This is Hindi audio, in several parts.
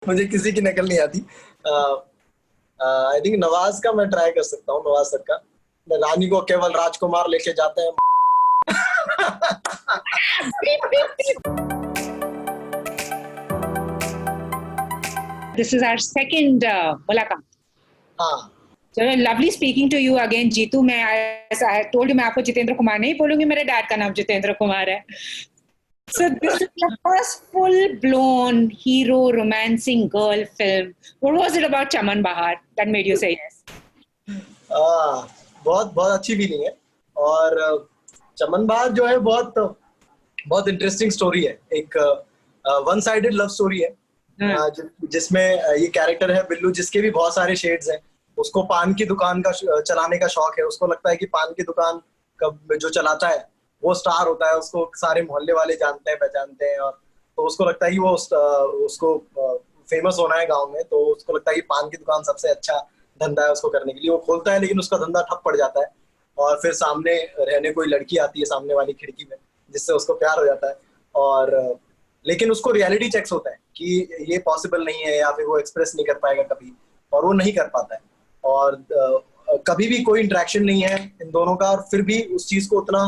मुझे किसी की नकल नहीं आती। आई थिंक नवाज का मैं ट्राई कर सकता हूँ, नवाज सर का। रानी को केवल राजकुमार लेके जाते हैं। This is our second मुलाकात. हाँ So lovely speaking to you again, Jitu. मैं as I told you मैं आपको जितेंद्र कुमार नहीं बोलूंगी, मेरे डैड का नाम जितेंद्र कुमार है. So this is the first full-blown hero romancing girl film. What was it about Chaman Bahar that made you say yes? बहुत बहुत अच्छी फीलिंग है। और चमन बहार जो है बहुत बहुत इंटरेस्टिंग स्टोरी है। एक वन साइडेड लव स्टोरी है, जिसमें ये कैरेक्टर है बिल्लू, जिसके भी बहुत सारे शेड्स हैं। उसको पान की दुकान का चलाने का शौक है। उसको लगता है कि पान की दुकान का जो चलाता है वो स्टार होता है, उसको सारे मोहल्ले वाले जानते हैं, पहचानते हैं। और तो उसको लगता है कि वो उसको फेमस होना है गांव में। तो उसको लगता है कि पान की दुकान सबसे अच्छा धंधा है उसको करने के लिए। वो खोलता है, लेकिन उसका धंधा ठप पड़ जाता है। और फिर सामने रहने कोई लड़की आती है सामने वाली खिड़की में, जिससे उसको प्यार हो जाता है। और लेकिन उसको रियलिटी चेक्स होता है कि ये पॉसिबल नहीं है, या फिर वो एक्सप्रेस नहीं कर पाएगा कभी, और वो नहीं कर पाता है। और कभी भी कोई इंटरेक्शन नहीं है इन दोनों का, और फिर भी उस चीज को उतना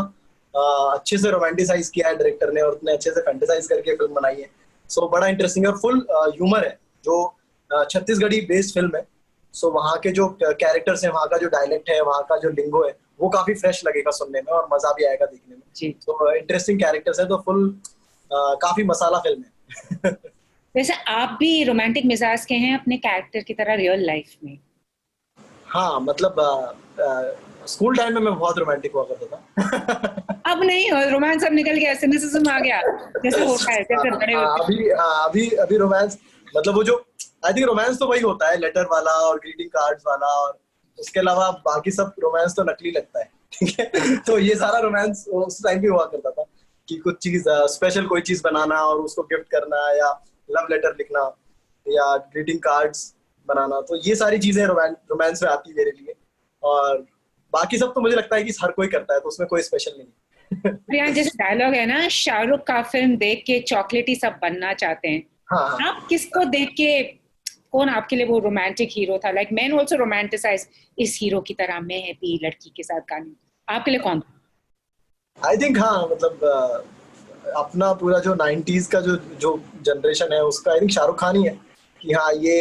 अच्छे से रोमांटिसाइज किया है डायरेक्टर ने, और उतने अच्छे से फैंटेसाइज करके फिल्म बनाई है। सो बड़ा इंटरेस्टिंग है, फुल ह्यूमर है। जो छत्तीसगढ़ी बेस्ड फिल्म है, सो वहाँ के जो कैरेक्टर्स हैं, वहाँ का जो डायलेक्ट है, वहाँ का जो लिंगो है, वो काफी फ्रेश लगेगा सुनने में, और मजा भी आएगा देखने में। तो इंटरेस्टिंग कैरेक्टर्स है, तो फुल काफी मसाला फिल्म है। वैसे आप भी रोमांटिक मिजाज के हैं अपने कैरेक्टर की तरह रियल लाइफ में? हाँ, मतलब स्कूल टाइम में मैं बहुत रोमांटिक हुआ करता था। अब नहीं, रोमांस अब निकल गया, सिनिसिज्म आ गया, जैसे होता है जैसे बड़े होते हैं। अभी रोमांस, मतलब वो जो आई थिंक रोमांस तो वही होता है, लेटर वाला और ग्रीटिंग कार्ड्स वाला, और उसके अलावा बाकी सब रोमांस तो नकली लगता है। ठीक है। तो ये सारा रोमांस उस टाइम भी हुआ करता था कि कुछ चीज स्पेशल कोई चीज बनाना और उसको गिफ्ट करना, या लव लेटर लिखना, या ग्रीटिंग कार्ड्स बनाना। तो ये सारी चीजें रोमांस में आती है मेरे लिए। और बाकी सब तो मुझे लगता है कि हर कोई करता है, तो उसमें कोई स्पेशल नहीं। यहाँ जैसे डायलॉग है ना, शाहरुख का फिल्म देख के चॉकलेटी सब बनना चाहते हैं। हाँ। आप किसको देख के, कौन आपके लिए वो रोमांटिक हीरो था? लाइक मैन आल्सो रोमांटिसाइज, इस हीरो की तरह मैं भी लड़की के साथ गानी। आपके लिए कौन था? आई थिंक हाँ, मतलब अपना पूरा जो 90s का जो जो जनरेशन है, उसका आई थिंक शाहरुख खान ही है। कि हाँ, ये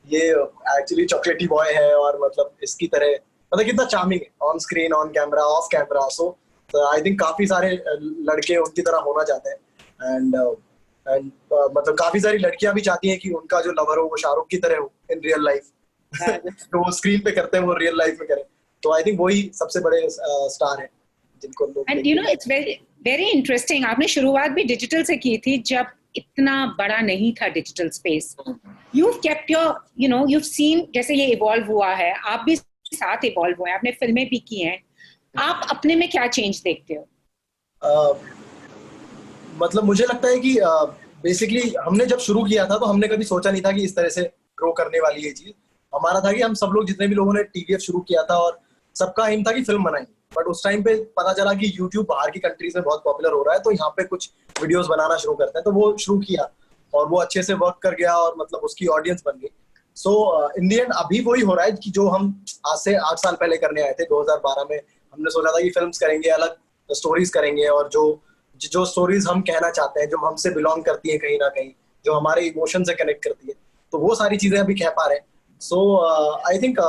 एक्चुअली चॉकलेटी बॉय है, और मतलब इसकी तरह, मतलब कितना चार्मिंग है on screen, on camera, of camera. So I think काफी सारे लड़के उनकी तरह होना चाहते हैं। एंड मतलब काफी सारी लड़कियां भी चाहती हैं कि उनका जो लवर हो वो शाहरुख की तरह हो इन रियल लाइफ। तो वो स्क्रीन पे करते हैं, वो रियल लाइफ में करें। तो आई थिंक वही सबसे बड़े स्टार है जिनको लोग। And you know it's very very interesting, आपने शुरुआत भी डिजिटल से की थी, जब इतना बड़ा नहीं था digital space. You kept your, you know, you seen जैसे ये इवॉल्व हुआ है, आप भी साथ इवॉल्व हुए हैं, आपने फिल्में भी की हैं। आप अपने में क्या चेंज देखते हो? मतलब मुझे लगता है कि बेसिकली हमने जब शुरू किया था, तो हमने कभी सोचा नहीं था कि इस तरह से ग्रो करने वाली है चीज। हमारा था कि हम सब लोग, जितने भी लोगों ने टीवीएफ शुरू किया था, और सबका एम था कि फिल्म बनाएंगे। बट उस टाइम पे पता चला कि यूट्यूब बाहर की कंट्रीज में बहुत पॉपुलर हो रहा है, तो यहाँ पे कुछ वीडियोस बनाना शुरू करते हैं। तो वो शुरू किया, और वो अच्छे से वर्क कर गया, और मतलब उसकी ऑडियंस बन गई। सो इन दी एंड अभी वही हो रहा है कि जो हम आज से 8 साल पहले करने आए थे 2012 में। हमने सोचा था कि फिल्म्स करेंगे, अलग स्टोरीज करेंगे, और जो स्टोरीज हम कहना चाहते हैं, जो हमसे बिलोंग करती है कहीं ना कहीं, जो हमारे इमोशन से कनेक्ट करती है, तो वो सारी चीजें अभी कह पा रहे हैं। सो आई थिंक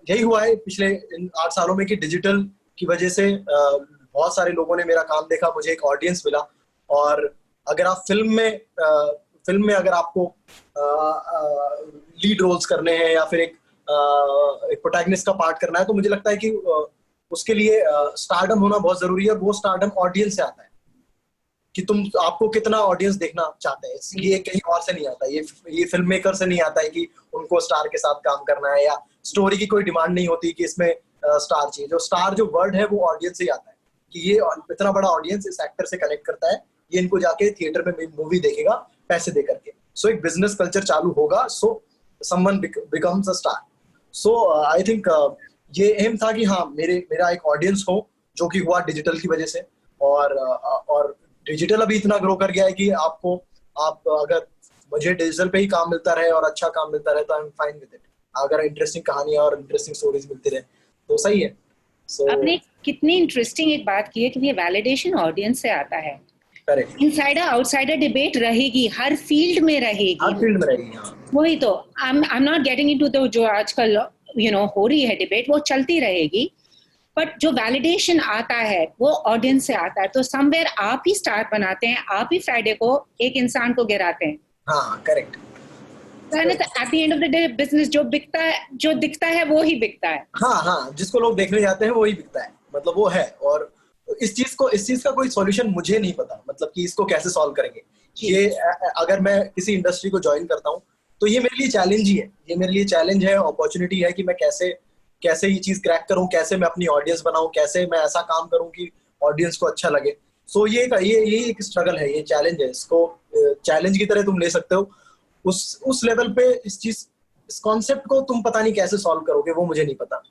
यही हुआ है पिछले इन 8 सालों में कि डिजिटल की वजह से बहुत सारे लोगों ने मेरा काम देखा, मुझे एक ऑडियंस मिला। और अगर आप फिल्म में अगर आपको लीड रोल्स करने हैं, या फिर एक प्रोटैगनिस्ट का पार्ट करना है, तो मुझे लगता है कि उसके लिए स्टारडम होना बहुत जरूरी है। और वो स्टारडम ऑडियंस से आता है कि आपको कितना ऑडियंस देखना चाहते हैं। ये कहीं और से नहीं आता, ये फिल्म मेकर से नहीं आता है कि उनको स्टार के साथ काम करना है, या स्टोरी की कोई डिमांड नहीं होती कि इसमें स्टार चाहिए। जो स्टार जो वर्ड है वो ऑडियंस से ही आता है कि ये इतना बड़ा ऑडियंस इस एक्टर से कनेक्ट करता है, ये इनको जाके थिएटर में मूवी देखेगा पैसे दे करके। सो एक बिजनेस कल्चर चालू होगा, so someone becomes a star. So I think ये एम था कि हाँ, मेरा एक ऑडियंस हो, जो कि हुआ डिजिटल की वजह से। और डिजिटल अभी इतना ग्रो कर गया है कि आप अगर मुझे डिजिटल पे ही काम मिलता रहे और अच्छा काम मिलता रहे तो I am fine with it. अगर इंटरेस्टिंग कहानियां और इंटरेस्टिंग स्टोरीज मिलती रहे तो सही है। आपने कितनी इंटरेस्टिंग एक बात की है कि ये वैलिडेशन ऑडियंस से आता है। करेक्ट। इनसाइडर आउटसाइडर डिबेट रहेगी, हर फील्ड में रहेगी। हर फील्ड में रहेगी। हाँ वही तो, I am not getting into the जो आजकल हो रही है डिबेट, वो चलती रहेगी। बट जो वैलिडेशन आता है वो ऑडियंस से आता है। तो समवेयर आप ही स्टार बनाते हैं, आप ही फ्राइडे को एक इंसान को गिराते हैं। हाँ correct. At the end of the day business जो बिकता है, जो दिखता है वो ही बिकता है। हाँ हाँ, जिसको लोग देखने जाते हैं वो ही बिकता है, मतलब वो है। और इस चीज का कोई सॉल्यूशन मुझे नहीं पता, मतलब कि इसको कैसे सॉल्व करेंगे। ये अगर मैं किसी इंडस्ट्री को ज्वाइन करता हूँ तो ये मेरे लिए चैलेंज ही है, ये मेरे लिए चैलेंज है, अपॉर्चुनिटी है कि मैं कैसे कैसे ये चीज क्रैक करूं, कैसे मैं अपनी ऑडियंस बनाऊं, कैसे मैं ऐसा काम करूं कि ऑडियंस को अच्छा लगे। सो ये एक स्ट्रगल है, ये चैलेंज है। इसको चैलेंज की तरह तुम ले सकते हो। उस लेवल पे इस कॉन्सेप्ट को तुम पता नहीं कैसे सॉल्व करोगे, वो मुझे नहीं पता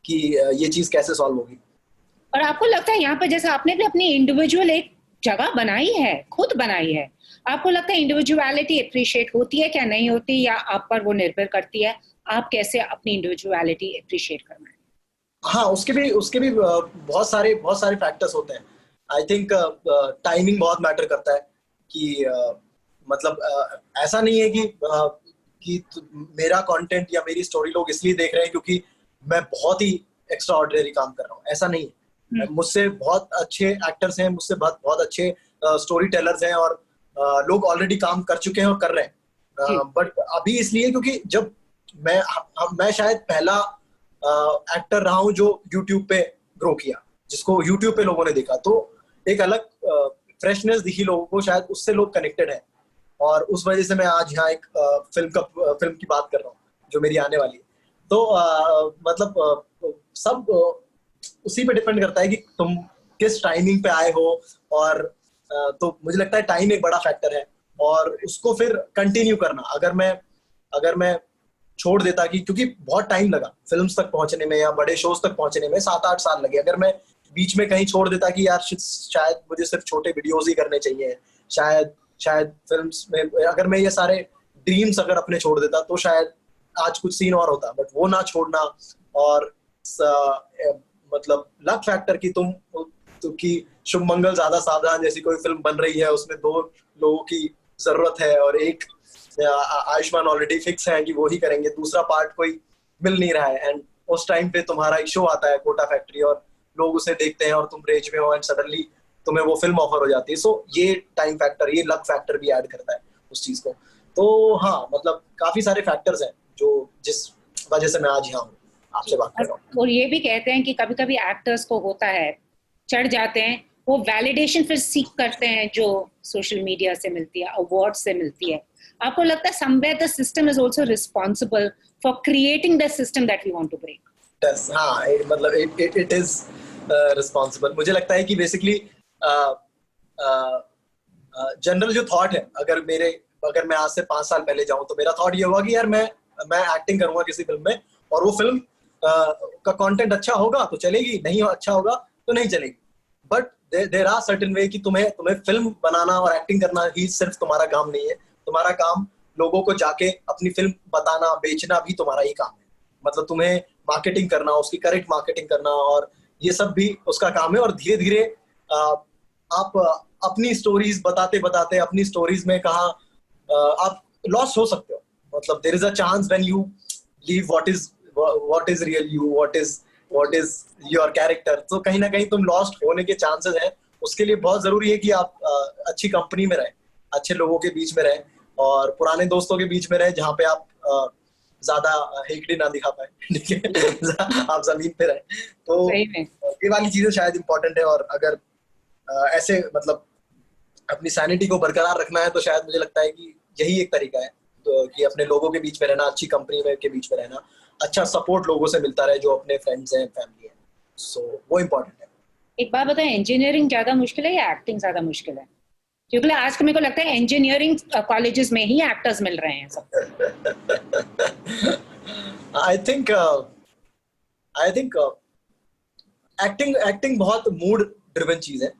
कि ये चीज कैसे सॉल्व होगी। और आपको लगता है यहाँ पे जैसे आपने भी अपनी इंडिविजुअल एक जगह बनाई है, खुद बनाई है, आपको लगता है इंडिविजुअलिटी अप्रिशिएट होती है क्या, नहीं होती, या आप पर वो निर्भर करती है आप कैसे अपनी इंडिविजुअलिटी अप्रिशिएट करना है? हाँ, उसके भी बहुत सारे फैक्टर्स होते हैं। आई थिंक टाइमिंग बहुत मैटर करता है कि मतलब ऐसा नहीं है कि मेरा कंटेंट या मेरी स्टोरी लोग इसलिए देख रहे हैं क्योंकि मैं बहुत ही एक्स्ट्रा ऑर्डिनरी काम कर रहा हूँ, ऐसा नहीं है। मुझसे बहुत अच्छे एक्टर्स हैं, मुझसे बहुत अच्छे स्टोरी टेलर्स हैं, और लोग ऑलरेडी काम कर चुके हैं और कर रहे हैं। बट अभी इसलिए क्योंकि जब मैं शायद पहला एक्टर रहा हूँ जो यूट्यूब पे ग्रो किया, जिसको यूट्यूब पे लोगों ने देखा, तो एक अलग फ्रेशनेस दिखी लोगों को, शायद उससे लोग कनेक्टेड हैं। और उस वजह से मैं आज यहाँ एक फिल्म की बात कर रहा हूँ जो मेरी आने वाली है। तो मतलब सब उसी पे डिपेंड करता है कि तुम किस टाइमिंग पे आए हो। और तो मुझे लगता है टाइम एक बड़ा फैक्टर है, और उसको फिर कंटिन्यू करना। अगर मैं छोड़ देता कि, क्योंकि बहुत टाइम लगा फिल्म्स तक पहुंचने में या बड़े शोज तक पहुंचने में, 7-8 साल लगे। अगर मैं बीच में कहीं छोड़ देता कि यार शायद मुझे सिर्फ छोटे वीडियोस ही करने चाहिए, शायद फिल्म्स में अगर मैं ये सारे ड्रीम्स अगर अपने छोड़ देता तो शायद आज कुछ सीन और होता। बट वो ना छोड़ना, और मतलब लक फैक्टर कि कि शुभ मंगल ज्यादा सावधान जैसी कोई फिल्म बन रही है, उसमें 2 लोगों की जरूरत है और एक आयुष्मान ऑलरेडी फिक्स है कि वो ही करेंगे, दूसरा पार्ट कोई मिल नहीं रहा है। एंड उस टाइम पे तुम्हारा एक शो आता है कोटा फैक्ट्री, और लोग उसे देखते हैं और तुम रेंज में हो, एंड सडनली तुम्हें वो फिल्म ऑफर हो जाती है। सो ये टाइम फैक्टर, ये लक फैक्टर भी ऐड करता है उस चीज को। तो हाँ, मतलब काफी सारे फैक्टर्स हैं जो जिस वजह से मैं आज यहाँ हूँ, आपसे बात कर रहा हूँ। और ये भी कहते हैं कि कभी कभी एक्टर्स को होता है, चढ़ जाते हैं, वो वैलिडेशन फिर सीख करते हैं जो सोशल मीडिया से मिलती है, अवार्ड से मिलती है। आपको लगता है somewhere the system is also responsible for creating the system that we want to break? हाँ, मतलब इट इज रिस्पांसिबल। मुझे लगता है कि बेसिकली जनरल जो थॉट है, अगर मैं आज से 5 साल पहले जाऊं तो मेरा थॉट ये होगा कि यार मैं एक्टिंग करूंगा किसी फिल्म में, और वो फिल्म का कंटेंट अच्छा होगा तो चलेगी, नहीं अच्छा होगा तो नहीं चलेगी। But there are certain way कि तुम्हें फिल्म बनाना और एक्टिंग करना ही सिर्फ तुम्हारा काम नहीं है। तुम्हारा काम लोगों को जाके अपनी फिल्म बताना, बेचना भी तुम्हारा ही काम है। मतलब तुम्हें मार्केटिंग करना, उसकी करेक्ट मार्केटिंग करना, और ये सब भी उसका काम है। और धीरे धीरे आप अपनी स्टोरीज बताते बताते अपनी स्टोरीज में कहाँ आप लॉस्ट हो सकते हो। मतलब there is a chance when you leave what is real you, what is your character, तो कहीं ना कहीं तुम लॉस्ट होने के चांसेस हैं। उसके लिए बहुत जरूरी है कि आप अच्छी कंपनी में रहें, अच्छे लोगों के बीच में रहें, और पुराने दोस्तों के बीच में रहें जहाँ पे आप ज्यादा हेकड़ी ना दिखा पाए, ठीक है। आप जमीन पे रहें। तो ये वाली चीजें शायद इंपॉर्टेंट है। और अगर ऐसे मतलब अपनी सैनिटी को बरकरार रखना है तो शायद मुझे लगता है कि यही एक तरीका है, तो कि अपने लोगों के बीच में रहना, अच्छी कंपनी में के बीच में रहना, अच्छा सपोर्ट लोगों से मिलता रहे जो अपने फ्रेंड्स हैं, फैमिली है। सो वो इम्पोर्टेंट है। एक बात बताएं, इंजीनियरिंग ज्यादा मुश्किल है या एक्टिंग ज्यादा मुश्किल है? क्योंकि आज मेरे को लगता है इंजीनियरिंग कॉलेजेस में ही एक्टर्स मिल रहे हैं सब। आई थिंक एक्टिंग बहुत मूड ड्रिवन चीज है।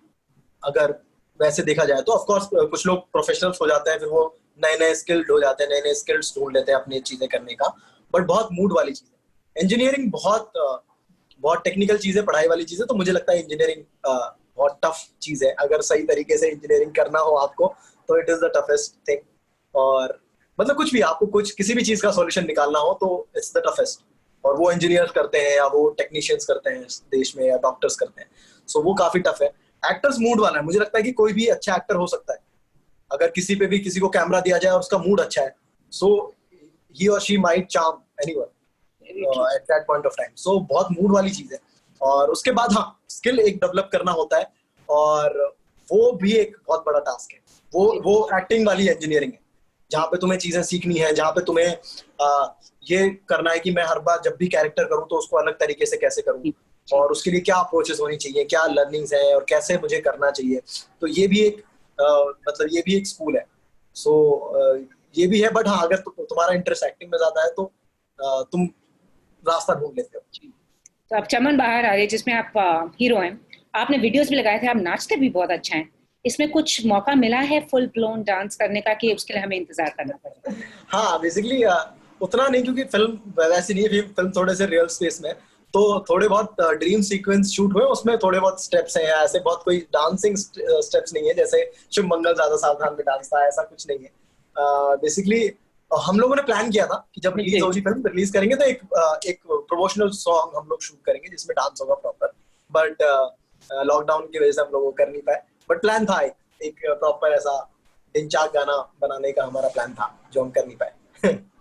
अगर वैसे देखा जाए तो ऑफ कोर्स कुछ लोग प्रोफेशनल्स हो जाते हैं, फिर वो नए नए स्किल्ड हो जाते हैं, नए नए स्किल्स ढूंढ लेते हैं अपनी चीजें करने का, बट बहुत मूड वाली चीज है। इंजीनियरिंग बहुत टेक्निकल चीज है, पढ़ाई वाली चीज है, तो मुझे लगता है इंजीनियरिंग बहुत टफ चीज है। अगर सही तरीके से इंजीनियरिंग करना हो आपको तो it is the toughest thing. और मतलब कुछ भी आपको कुछ किसी भी चीज का सॉल्यूशन निकालना हो तो इट्स द टफेस्ट, और वो इंजीनियर्स करते हैं या वो टेक्नीशियंस करते हैं इस देश में, या डॉक्टर्स करते हैं, सो वो काफी टफ है। एक्टर्स मूड वाला है, मुझे लगता है कि कोई भी अच्छा एक्टर हो सकता है अगर किसी पे भी किसी को कैमरा दिया जाए और उसका मूड अच्छा है, सो ही और she might charm anyone at that point of time. So बहुत मूड वाली चीज है। और उसके बाद हाँ, स्किल एक डेवलप करना होता है, और वो भी एक बहुत बड़ा टास्क है। वो एक्टिंग वाली इंजीनियरिंग है जहाँ पे तुम्हें चीजें सीखनी है, जहाँ पे तुम्हें ये करना है कि मैं हर बार जब भी कैरेक्टर करूँ तो उसको अलग तरीके से कैसे करूँ, और उसके लिए क्या अप्रोचेस होनी चाहिए, क्या लर्निंग्स हैं, और कैसे मुझे करना चाहिए। तो ये भी एक मतलब ये भी एक स्कूल है। सो ये भी है, बट हाँ अगर तुम्हारा इंटरेस्ट एक्टिंग में ज्यादा है तो तुम रास्ता ढूंढ लेते हो। तो अब चमन बाहर आ रही है जिसमें आप हीरो हैं, आपने वीडियोस भी लगाए थे, आप नाचते भी बहुत अच्छा हैं, इसमें कुछ मौका मिला है फुल ब्लोन डांस करने का कि उसके लिए हमें इंतजार करना पड़ेगा? हाँ बेसिकली उतना नहीं, क्योंकि फिल्म वैसी नहीं है, फिल्म थोड़े से रियल स्पेस में, तो थोड़े बहुत ड्रीम सीक्वेंस शूट हुए, उसमें थोड़े बहुत स्टेप्स हैं, ऐसे बहुत कोई डांसिंग स्टेप्स नहीं है जैसे शुभ मंगल ज्यादा सावधान में डांस था, ऐसा कुछ नहीं है। बेसिकली हम लोगों ने प्लान किया था कि जब रिलीज होगी फिल्म, रिलीज करेंगे तो एक प्रमोशनल सॉन्ग हम लोग शूट करेंगे जिसमें डांस होगा प्रॉपर, बट लॉकडाउन की वजह से हम लोग वो कर नहीं पाए। बट प्लान था एक प्रॉपर ऐसा दिन चाक गाना बनाने का हमारा प्लान था, जो हम कर नहीं पाए।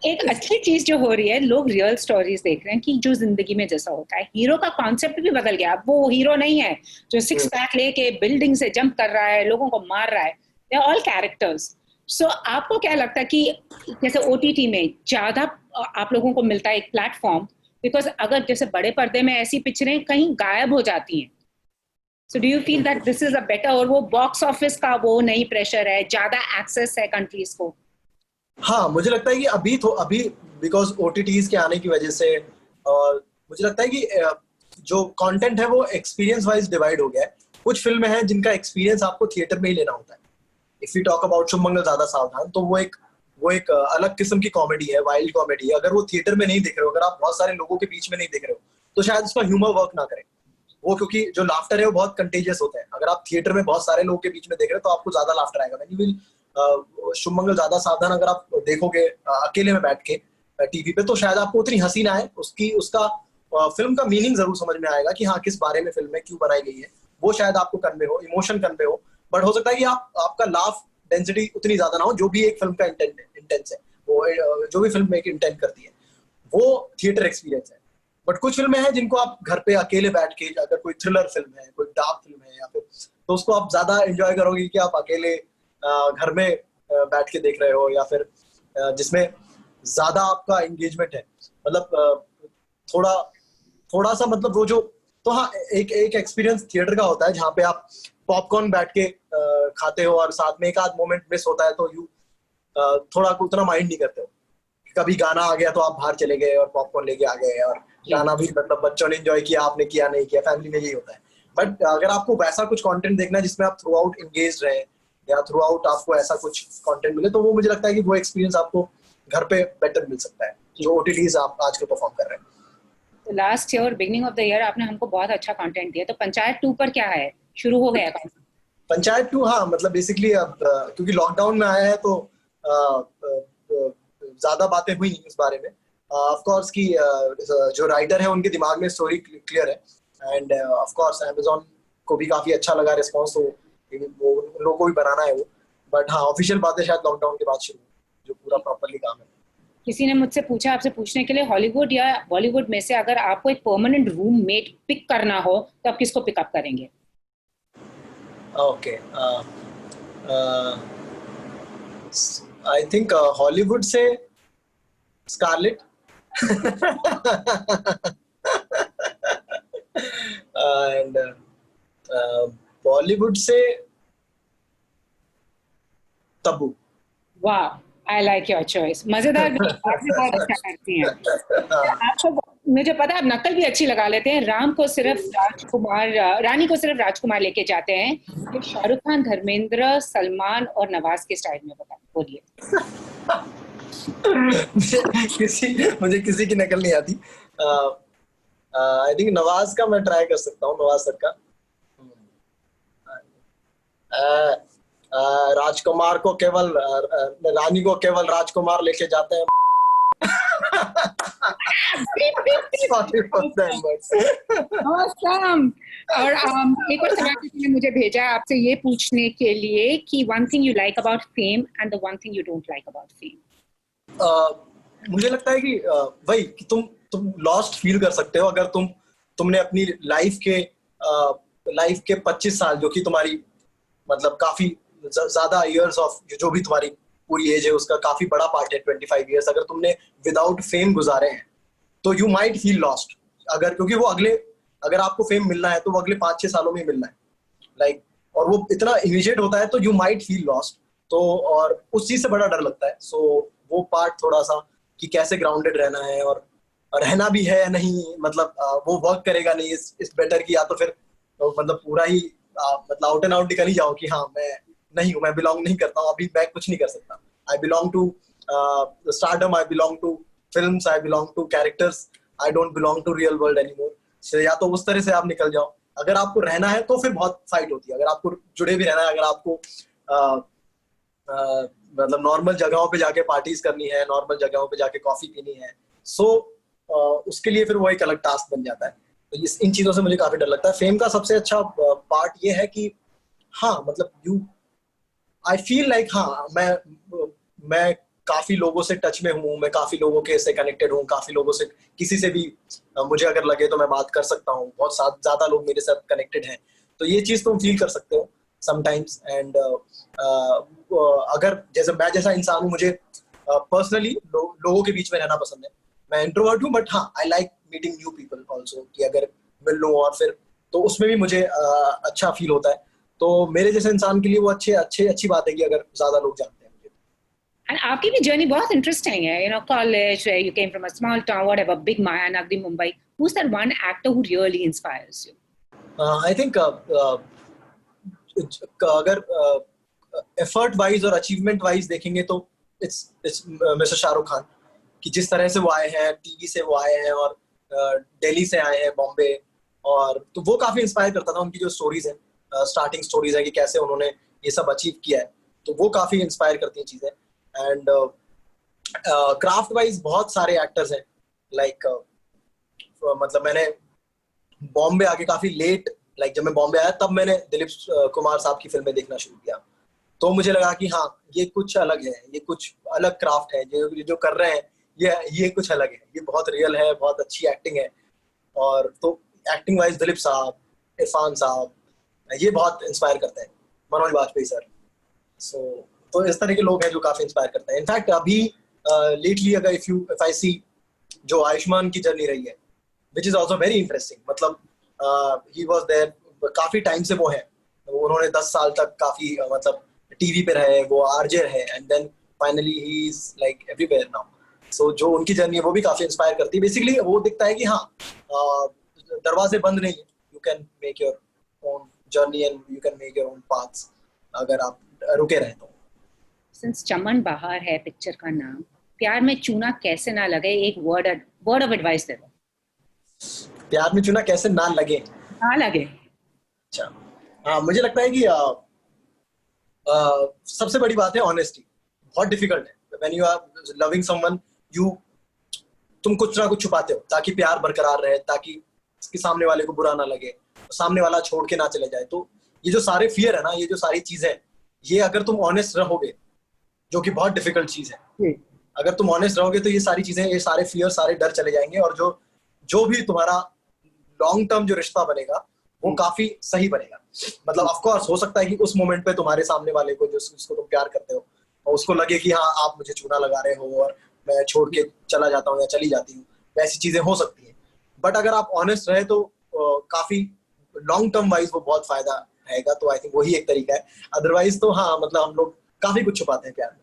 एक अच्छी चीज जो हो रही है, लोग रियल स्टोरीज देख रहे हैं कि जो जिंदगी में जैसा होता है, हीरो का कॉन्सेप्ट भी बदल गया। अब वो हीरो नहीं है जो सिक्स पैक लेके बिल्डिंग से जंप कर रहा है, लोगों को मार रहा है, दे आर ऑल कैरेक्टर्स। सो आपको क्या लगता है कि जैसे ओटीटी में ज्यादा आप लोगों को मिलता है एक प्लेटफॉर्म, बिकॉज अगर जैसे बड़े पर्दे में ऐसी पिक्चरें कहीं गायब हो जाती हैं, so do you feel that this is a better, और वो बॉक्स ऑफिस का वो नहीं प्रेशर है, ज्यादा एक्सेस है कंट्रीज को? हाँ मुझे लगता है कि अभी बिकॉज ओटीटीज के आने की वजह से, और मुझे लगता है कि जो कंटेंट है वो एक्सपीरियंस वाइज डिवाइड हो गया है। कुछ फिल्में हैं जिनका एक्सपीरियंस आपको थिएटर में ही लेना होता है। इफ यू टॉक अबाउट शुभ मंगल ज्यादा सावधान, तो वो एक अलग किस्म की कॉमेडी है, वाइल्ड कॉमेडी है। अगर वो थिएटर में नहीं देख रहे हो, अगर आप बहुत सारे लोगों के बीच में नहीं देख रहे हो, तो शायद उसका ह्यूमर वर्क ना करे वो, क्योंकि जो लाफ्टर है वो बहुत कंटेजियस होता है। अगर आप थिएटर में बहुत सारे लोगों के बीच में देख रहे हो तो आपको ज्यादा लाफ्टर आएगा। व्हेन यू विल शुभ मंगल ज्यादा सावधान अगर आप देखोगे अकेले में बैठ के टीवी पे, तो शायद आपको उतनी हंसी ना आए। उसका फिल्म का मीनिंग जरूर समझ में आएगा कि हाँ किस बारे में फिल्म है, क्यों बनाई गई है, वो शायद आपको कन्वे हो, इमोशन कन्वे हो। बट हो सकता है कि आपका लाफ डेंसिटी उतनी ज्यादा ना हो, जो भी एक फिल्म का इंटेंस है, वो जो भी फिल्म एक इंटेंट करती है वो थिएटर एक्सपीरियंस है। बट कुछ फिल्में हैं जिनको आप घर पे अकेले बैठ के, अगर कोई थ्रिलर फिल्म है, कोई डार्क फिल्म है, या फिर तो उसको आप ज्यादा एंजॉय करोगे कि आप अकेले घर में बैठ के देख रहे हो, या फिर जिसमें ज्यादा आपका एंगेजमेंट है। मतलब थोड़ा थोड़ा सा मतलब वो जो, तो हाँ एक एक्सपीरियंस थिएटर का होता है जहाँ पे आप पॉपकॉर्न बैठ के खाते हो, और साथ में एक आध मोमेंट मिस होता है तो यू थोड़ा उतना माइंड नहीं करते हो। कभी गाना आ गया तो आप बाहर चले गए और पॉपकॉर्न लेके आ गए, और गाना भी मतलब बच्चों ने एंजॉय किया, आपने किया नहीं किया, फैमिली में यही होता है। बट अगर आपको वैसा कुछ कंटेंट देखना है जिसमें आप थ्रू आउट एंगेज रहे, या थ्रू आउट आपको ऐसा कुछ कंटेंट मिले, तो वो मुझे लगता है कि वो एक्सपीरियंस आपको घर पे बेटर मिल सकता है, जो ओटीटीज आप आजकल परफॉर्म कर रहे हैं। तो last year, beginning of the year, आपने हमको बहुत अच्छा कंटेंट दिया, तो पंचायत 2 पर क्या है, शुरू हो गया है? पंचायत 2 हाँ, मतलब बेसिकली अब क्योंकि लॉकडाउन में आया है तो ज्यादा बातें हुई इस बारे में। ऑफ कोर्स की जो राइटर है उनके दिमाग में स्टोरी क्लियर है, एंड ऑफ कोर्स अमेज़न को भी काफी अच्छा लगा रिस्पांस, तो वो उन लोगों को भी बनाना है वो। बट हाँ ऑफिशियल बातें शायद लॉकडाउन के बाद शुरू, जो पूरा प्रॉपरली काम है। किसी ने मुझसे पूछा आपसे पूछने के लिए, हॉलीवुड या बॉलीवुड में से अगर आपको एक परमानेंट रूममेट पिक करना हो तो आप किसको पिकअप करेंगे? ओके, आई थिंक हॉलीवुड से स्कारलेट एंड बॉलीवुड से तब्बू। वाह, आई लाइक योर चॉइस। मजेदार भी, आप भी बहुत अच्छा करती हैं। आपको, मुझे पता है आप नकल भी अच्छी लगा लेते हैं। राम को सिर्फ राजकुमार, रानी को सिर्फ राजकुमार लेके जाते हैं, ये शाहरुख खान, धर्मेंद्र, सलमान और नवाज के स्टाइल में बता। बोलिए। मुझे किसी की नकल नहीं आती। आई थिंक नवाज का मैं ट्राई कर सकता हूँ, नवाज सर का। राजकुमार को केवल रानी को केवल राजकुमार लेके जाते हैं। Sorry for that, but Awesome. और एक और सवाल किसी ने मुझे भेजा है आपसे ये पूछने के लिए कि one thing you like about fame and the one thing you don't like about fame. मुझे लगता है कि वही कि तुम लॉस्ट फील कर सकते हो अगर तुमने अपनी लाइफ के 25 साल, जो कि तुम्हारी मतलब काफी ज्यादा इयर्स ऑफ जो भी तुम्हारी पूरी एज है उसका काफी बड़ा पार्ट है, 25 इयर्स अगर तुमने विदाउट फेम गुजारे हैं तो यू माइट फील लॉस्ट। क्योंकि वो अगर आपको फेम मिलना है तो वो अगले 5-6 सालों में मिलना है, लाइक और वो इतना इमीडिएट होता है तो यू माइट फील लॉस्ट। तो और उस चीज से बड़ा डर लगता है। सो वो पार्ट थोड़ा सा कि कैसे ग्राउंडेड रहना है और रहना भी है या नहीं, मतलब वो वर्क करेगा नहीं, इस बेटर की या तो फिर मतलब पूरा ही मतलब आउट एंड आउट निकल ही जाओ कि हाँ मैं नहीं हूँ, मैं बिलोंग नहीं करता हूँ, अभी मैं कुछ नहीं कर सकता। I belong to stardom, I belong to films, I belong to characters, I don't belong to real world anymore. या तो उस तरह से आप निकल जाओ। अगर आपको रहना है तो फिर बहुत फाइट होती है। अगर आपको जुड़े भी रहना है, अगर आपको मतलब नॉर्मल जगहों पे जाके पार्टीज करनी है, नॉर्मल जगहों पे जाके कॉफी पीनी है, सो उसके लिए फिर वो एक अलग टास्क बन जाता है। तो इन चीजों से मुझे काफी डर लगता है। फेम का सबसे अच्छा पार्ट ये है कि हाँ मतलब आई फील लाइक हाँ मैं काफी लोगों से टच में हूँ, मैं काफी लोगों के से कनेक्टेड हूँ, काफी लोगों से किसी से भी मुझे अगर लगे तो मैं बात कर सकता हूँ, बहुत ज्यादा लोग मेरे साथ कनेक्टेड हैं। तो ये चीज तुम फील कर सकते हो समटाइम्स। एंड अगर मैं जैसा इंसान हूँ, मुझे पर्सनली लोगों के बीच में रहना पसंद है। मैं इंट्रोवर्ट हूँ बट हाँ I like meeting new people also, कि अगर मिल लूँ और फिर तो उसमें भी मुझे अच्छा फील होता है। तो मेरे जैसे इंसान के लिए वो अच्छी बात है कि अगर ज्यादा लोग जानते हैं मुझे। And आपकी भी जर्नी बहुत इंटरेस्टिंग है, college where you came from a small town, whatever, big Maya Nagri, Mumbai. Who's that one actor who really inspires you? I think अगर एफर्ट वाइज और अचीवमेंट वाइज देखेंगे तो इट्स मिस्टर शाहरुख खान, कि जिस तरह से वो आए हैं, टीवी से वो आए हैं और दिल्ली से आए हैं बॉम्बे, और तो वो काफी इंस्पायर करता था। उनकी जो स्टोरीज है, स्टार्टिंग स्टोरीज है कि कैसे उन्होंने ये सब अचीव किया है, तो वो काफी इंस्पायर करती हैं चीजें। एंड क्राफ्ट वाइज बहुत सारे एक्टर्स हैं, लाइक मतलब मैंने बॉम्बे आके काफी लेट, जब मैं बॉम्बे आया तब मैंने दिलीप कुमार साहब की फिल्में देखना शुरू किया। तो मुझे लगा कि हाँ ये कुछ अलग है, ये कुछ अलग क्राफ्ट है, जो कर रहे हैं ये कुछ अलग है, ये बहुत रियल है, बहुत अच्छी एक्टिंग है। और तो एक्टिंग वाइज दिलीप साहब, इरफान साहब, ये बहुत इंस्पायर करते हैं, मनोज वाजपेयी सर। तो इस तरह के लोग हैं जो काफी इंस्पायर करते हैं। इनफैक्ट अभी लेटली अगर इफ आई सी जो आयुष्मान की जर्नी रही है, which is also very interesting. मतलब ही वॉज देयर काफी टाइम से, वो है, उन्होंने 10 साल तक काफी मतलब टीवी पे रहे, वो आरजे रहे, and then finally he is like everywhere now. So जो उनकी जर्नी है वो भी काफी इंस्पायर करती है। बेसिकली वो दिखता है कि हाँ दरवाजे बंद नहीं है, you can make your own journey and you can make your own paths अगर आप रुके रहे तो। सिंस चमन बहार है पिक्चर का नाम, प्यार में चूना कैसे ना लगे, एक वर्ड ऑफ एडवाइस दे दो। प्यार में चूना कैसे ना लगे? ना लगे। अच्छा, हाँ मुझे लगता है कि सबसे बड़ी बात है ऑनेस्टी। बहुत डिफिकल्ट है when you are loving someone, तुम कुछ ना कुछ छुपाते हो ताकि प्यार बरकरार रहे, ताकि सामने वाले को बुरा ना लगे, सामने वाला छोड़ के ना चले जाए। तो ये जो सारे फियर है ना, ये जो सारी चीजें, ये अगर तुम ऑनेस्ट रहोगे, जो कि बहुत डिफिकल्ट चीज है, अगर तुम ऑनेस्ट रहोगे तो ये सारी चीजें, ये सारे फियर, सारे डर चले जाएंगे, और जो भी तुम्हारा लॉन्ग टर्म जो रिश्ता बनेगा वो काफी सही बनेगा। मतलब ऑफ कोर्स हो सकता है कि उस मोमेंट पे तुम्हारे सामने वाले को, जिसको तुम प्यार करते हो, और उसको लगे कि हाँ आप मुझे चूना लगा रहे हो और मैं छोड़ के चला जाता हूँ या चली जाती हूँ, वैसी चीजें हो सकती हैं। बट अगर आप ऑनेस्ट रहे तो काफी लॉन्ग टर्म वाइज वो बहुत फायदा रहेगा। तो आई थिंक वही एक तरीका है। अदरवाइज तो हाँ मतलब हम लोग काफी कुछ छुपाते हैं प्यार में।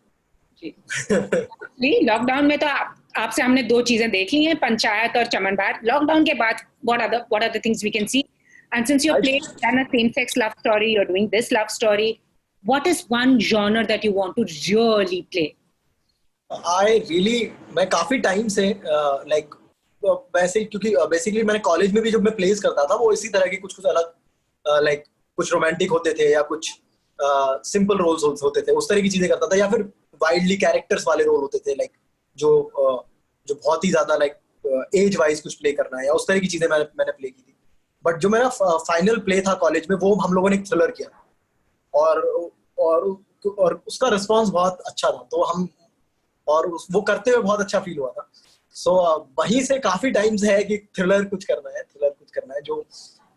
लॉकडाउन में तो आपसे हमने 2 चीजें देखी हैं, पंचायत और चमन बहार। लॉकडाउन के बाद what are the things we can see? And since you're playing a same sex love story, you're doing this love story, what is one genre that you want to really play? मैं काफी टाइम से लाइक वैसे, क्योंकि बेसिकली मैंने कॉलेज में भी जब मैं प्लेस करता था वो इसी तरह के कुछ कुछ अलग लाइक कुछ रोमांटिक होते थे या कुछ सिंपल रोल्स होते थे, उस तरह की चीजें करता था, या फिर वाइल्डली कैरेक्टर्स वाले रोल होते थे, लाइक जो बहुत ही ज्यादा लाइक एज वाइज कुछ प्ले करना है या उस तरह की चीजें मैंने प्ले की थी। बट जो मेरा फाइनल प्ले था कॉलेज में वो हम लोगों ने एक थ्रिलर किया और और उसका रिस्पांस बहुत अच्छा था, तो हम और वो करते हुए बहुत अच्छा फील हुआ था। सो वहीं से काफी टाइम से है कि थ्रिलर कुछ करना है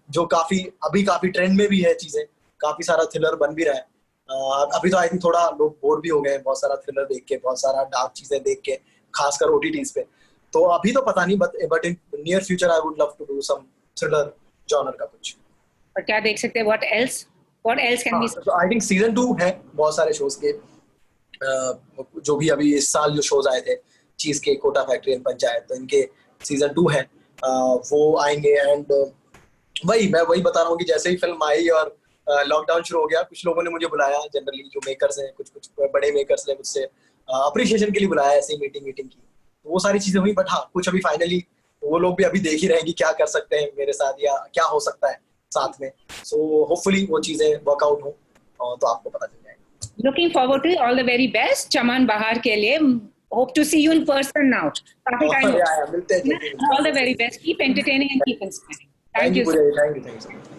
जो काफी ट्रेंड में भी है, चीजें काफी सारा थ्रिलर बन भी रहा है। अभी तो आई थिंक थोड़ा लोग बोर भी हो गए हैं बहुत सारा थ्रिलर देख के, बहुत सारा डार्क चीजें देख के, खासकर ओटीटीज पे। तो अभी तो पता नहीं, but in near future I would love to do some thriller genre का कुछ। और क्या देख सकते हैं? what else can we see? I think season 2 है बहुत सारे शोज के, जो भी अभी इस साल जो शोज आए थे, चीज के, कोटा फैक्ट्री एंड पंचायत, तो इनके सीजन 2 है, वो आएंगे। एंड मैं वही बता रहा हूँ कि जैसे ही फिल्म आई और लॉकडाउन शुरू हो गया, कुछ लोगों ने मुझे बुलाया, जनरली जो मेकर्स हैं, कुछ बड़े मेकर्स ने मुझसे अप्रिशिएशन के लिए बुलाया, ऐसे ही मीटिंग की, तो वो सारी चीजें हुई। बट हाँ, कुछ अभी फाइनली वो लोग भी अभी देख ही रहे हैं कि क्या कर सकते हैं मेरे साथ या क्या हो सकता है साथ में। सो होपफुली वो चीजें वर्कआउट हो तो आपको पता चल जाएगा। Looking forward to it. All the very best चमन बहार के लिए. Hope to see you in person now. काफी टाइम. मिलते हैं। All the very best. Keep entertaining and keep inspiring. Thank you. so much. Thank you so much.